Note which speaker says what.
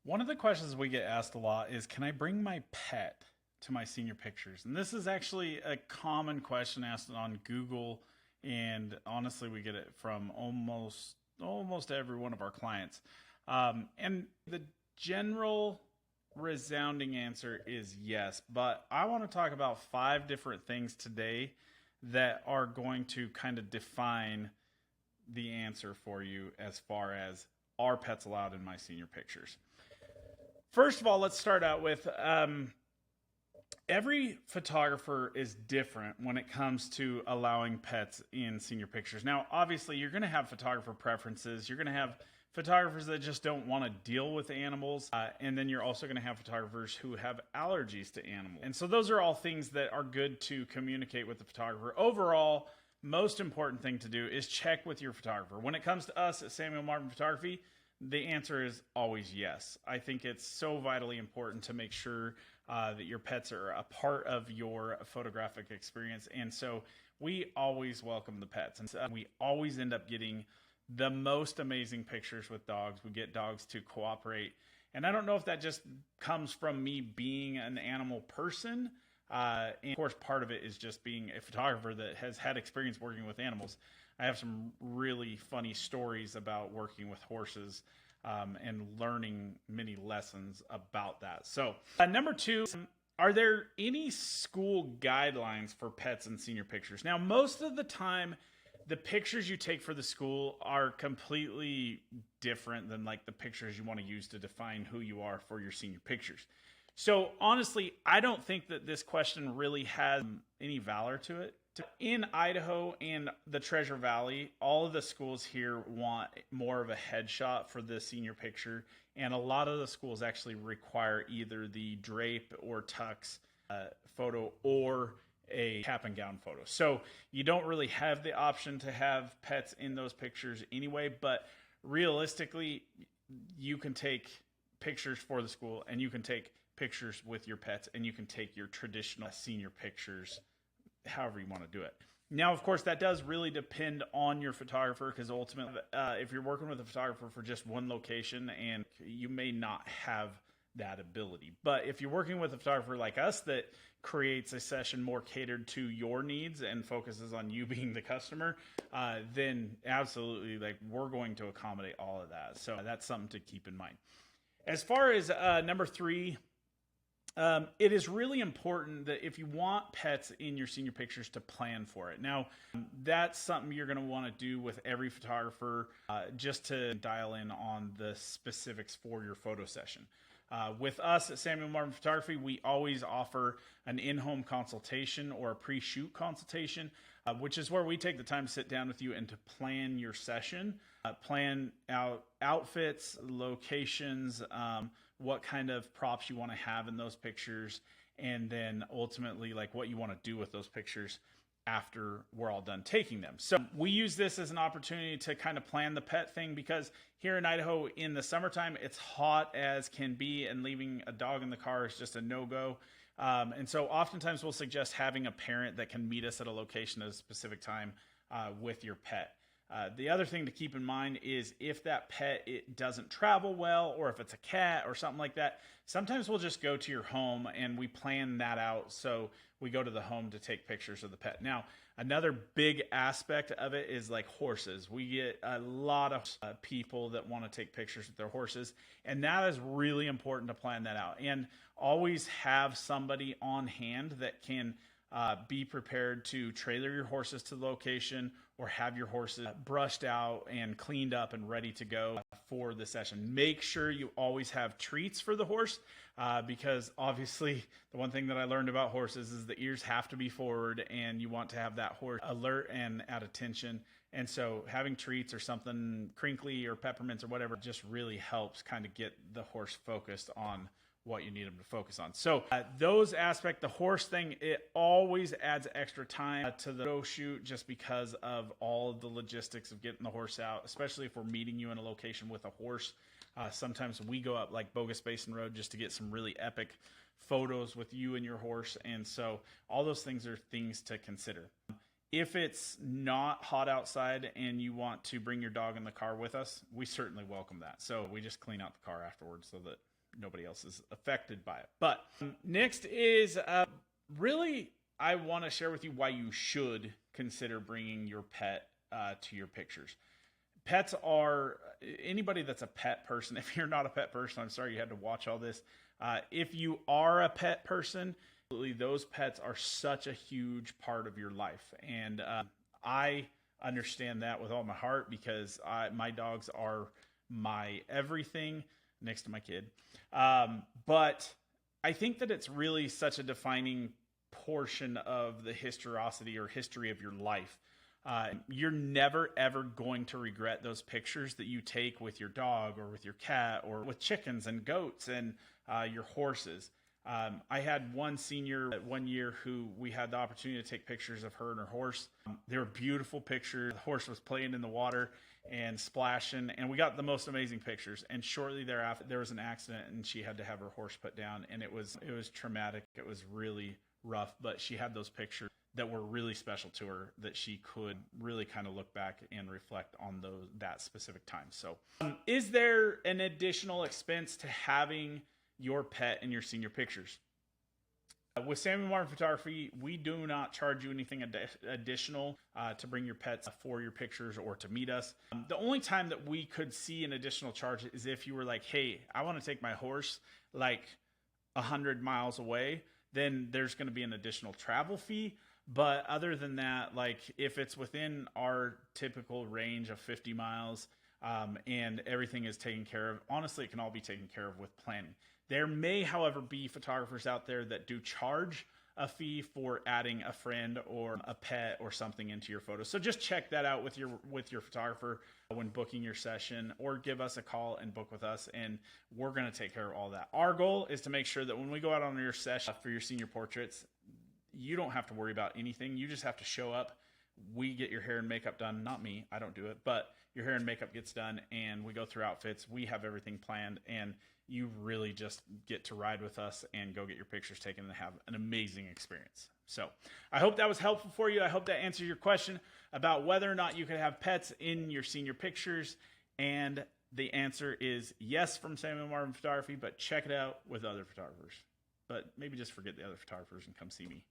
Speaker 1: One of the questions we get asked a lot is, can I bring my pet to my senior pictures? And this is actually a common question asked on Google, and honestly, we get it from almost every one of our clients. And the general resounding answer is yes, but I want to talk about 5 different things today that are going to kind of define the answer for you as far as, are pets allowed in my senior pictures? First of all, let's start out with every photographer is different when it comes to allowing pets in senior pictures. Now, obviously, you're going to have photographer preferences. You're going to have photographers that just don't want to deal with animals. And then you're also going to have photographers who have allergies to animals. And so those are all things that are good to communicate with the photographer. Overall, most important thing to do is check with your photographer. When it comes to us at Samuel Marvin Photography, the answer is always yes. I think it's so vitally important to make sure that your pets are a part of your photographic experience. And so we always welcome the pets. And we always end up getting the most amazing pictures with dogs. We get dogs to cooperate. And I don't know if that just comes from me being an animal person. And of course, part of it is just being a photographer that has had experience working with animals. I have some really funny stories about working with horses and learning many lessons about that. So number 2, are there any school guidelines for pets and senior pictures? Now, most of the time, the pictures you take for the school are completely different than like the pictures you want to use to define who you are for your senior pictures. So honestly, I don't think that this question really has any valor to it. In Idaho and the Treasure Valley, all of the schools here want more of a headshot for the senior picture. And a lot of the schools actually require either the drape or tux photo or a cap and gown photo. So you don't really have the option to have pets in those pictures anyway, but realistically, you can take pictures for the school and you can take pictures with your pets and you can take your traditional senior pictures however you want to do it. Now, of course, that does really depend on your photographer, because ultimately, if you're working with a photographer for just one location, and you may not have that ability. But if you're working with a photographer like us that creates a session more catered to your needs and focuses on you being the customer, then absolutely, like, we're going to accommodate all of that. So that's something to keep in mind. As far as number 3, it is really important that if you want pets in your senior pictures, to plan for it. Now, that's something you're going to want to do with every photographer, just to dial in on the specifics for your photo session. With us at Samuel Marvin Photography, we always offer an in-home consultation or a pre-shoot consultation, which is where we take the time to sit down with you and to plan your session, plan out outfits, locations, what kind of props you want to have in those pictures, and then ultimately like what you want to do with those pictures after we're all done taking them. So we use this as an opportunity to kind of plan the pet thing, because here in Idaho in the summertime, it's hot as can be, and leaving a dog in the car is just a no-go. And so oftentimes we'll suggest having a parent that can meet us at a location at a specific time with your pet. The other thing to keep in mind is if that pet, it doesn't travel well, or if it's a cat or something like that, sometimes we'll just go to your home and we plan that out. So we go to the home to take pictures of the pet. Now, another big aspect of it is like horses. We get a lot of people that want to take pictures with their horses, and that is really important to plan that out. And always have somebody on hand that can be prepared to trailer your horses to the location, or have your horses brushed out and cleaned up and ready to go for the session. Make sure you always have treats for the horse, because obviously the one thing that I learned about horses is the ears have to be forward, and you want to have that horse alert and at attention. And so having treats or something crinkly or peppermints or whatever just really helps kind of get the horse focused on what you need them to focus on. So those aspects, the horse thing, it always adds extra time to the photo shoot, just because of all of the logistics of getting the horse out, especially if we're meeting you in a location with a horse. Sometimes we go up like Boise-based road just to get some really epic photos with you and your horse. And so all those things are things to consider. If it's not hot outside and you want to bring your dog in the car with us, we certainly welcome that. So we just clean out the car afterwards so that nobody else is affected by it. But next is really, I want to share with you why you should consider bringing your pet to your pictures. Pets are, anybody that's a pet person, if you're not a pet person, I'm sorry you had to watch all this. If you are a pet person, those pets are such a huge part of your life. And I understand that with all my heart, because my dogs are my everything next to my kid. But I think that it's really such a defining portion of the historicity or history of your life. You're never, ever going to regret those pictures that you take with your dog or with your cat or with chickens and goats and your horses. I had one senior 1 year who we had the opportunity to take pictures of her and her horse. They were beautiful pictures. The horse was playing in the water and splashing, and we got the most amazing pictures. And shortly thereafter, there was an accident, and she had to have her horse put down, and it was traumatic. It was really rough, but she had those pictures that were really special to her that she could really kind of look back and reflect on that specific time. So, is there an additional expense to having your pet in your senior pictures? With Samuel Marvin Photography, we do not charge you anything additional to bring your pets for your pictures or to meet us. The only time that we could see an additional charge is if you were like, hey, I want to take my horse like 100 miles away, then there's going to be an additional travel fee. But other than that, like if it's within our typical range of 50 miles and everything is taken care of, honestly, it can all be taken care of with planning. There may, however, be photographers out there that do charge a fee for adding a friend or a pet or something into your photos. So just check that out with your photographer when booking your session, or give us a call and book with us, and we're going to take care of all that. Our goal is to make sure that when we go out on your session for your senior portraits, you don't have to worry about anything. You just have to show up. We get your hair and makeup done. Not me, I don't do it, but your hair and makeup gets done, and we go through outfits. We have everything planned, and you really just get to ride with us and go get your pictures taken and have an amazing experience. So I hope that was helpful for you. I hope that answered your question about whether or not you could have pets in your senior pictures. And the answer is yes from Samuel Marvin Photography, but check it out with other photographers. But maybe just forget the other photographers and come see me.